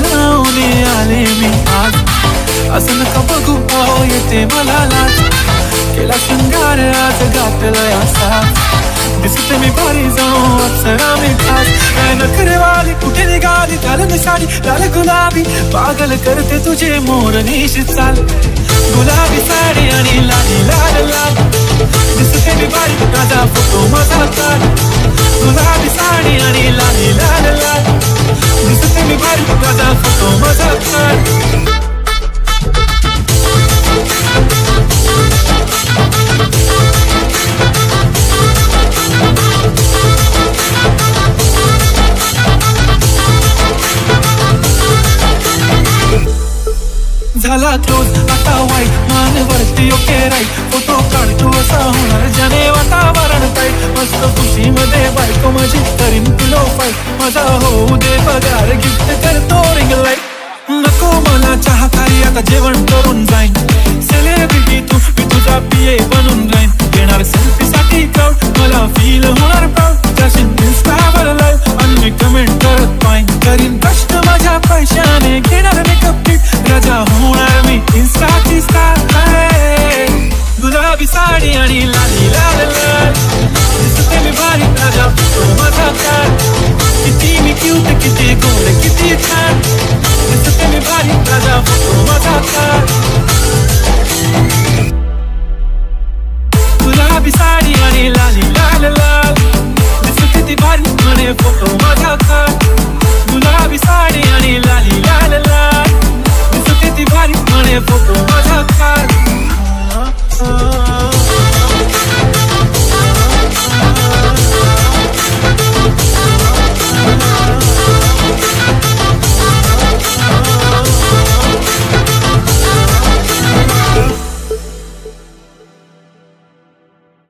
लावून आले मी आज. असं नका बघू पाहो येते मला लाज. केला शृंगार आज घातलाय असा. दिसते मी भारी जाऊ अप्सरा मी खास. काय नखरेवाली कुठे निघाली घालून साडी लाल गुलाबी. पागल करते तुझे मोरनीशी चाल. गुलाबी साडी आणि लाली लाल लाल. दिसते मी भारी माझा फोटो माझा काढ. गुलाबी साडी आणि लाली लाल लाल. दिसते मी भारी माझा फोटो माझा काढ. झाला क्लोज आता वाईट मान वरती ओके राईट. फोटो काढतो असा होणार ज्याने वातावरण टाईट. मस्त खुशी मध्ये बायको माझी करीन पिलो फाईट. माझा होऊ दे पगार गिफ्ट करतो रिंग लाईट. नको मला चहा खाली आता जेवण करून जाईन. सेलिब्रिटी तू मी तुझा पिये बनून राहीन. येणार सेल्फी साठी क्राऊड मला फील होणार प्राऊड. त्याशीन इंस्टावर लाईव्ह आणि मी कमेंट करत पाईन. करीन कष्ट माझ्या पैशाने घेणार मेकअप किट. राजा होणार मी इंस्टाची स्टार. गुलाबी साडी आणि लाली लाल लाल. दिसते मी भारी राजा माझा काढ. किती मी क्यूट किती गोड किती छान. दिसते मी भारी राजा माझा काढ.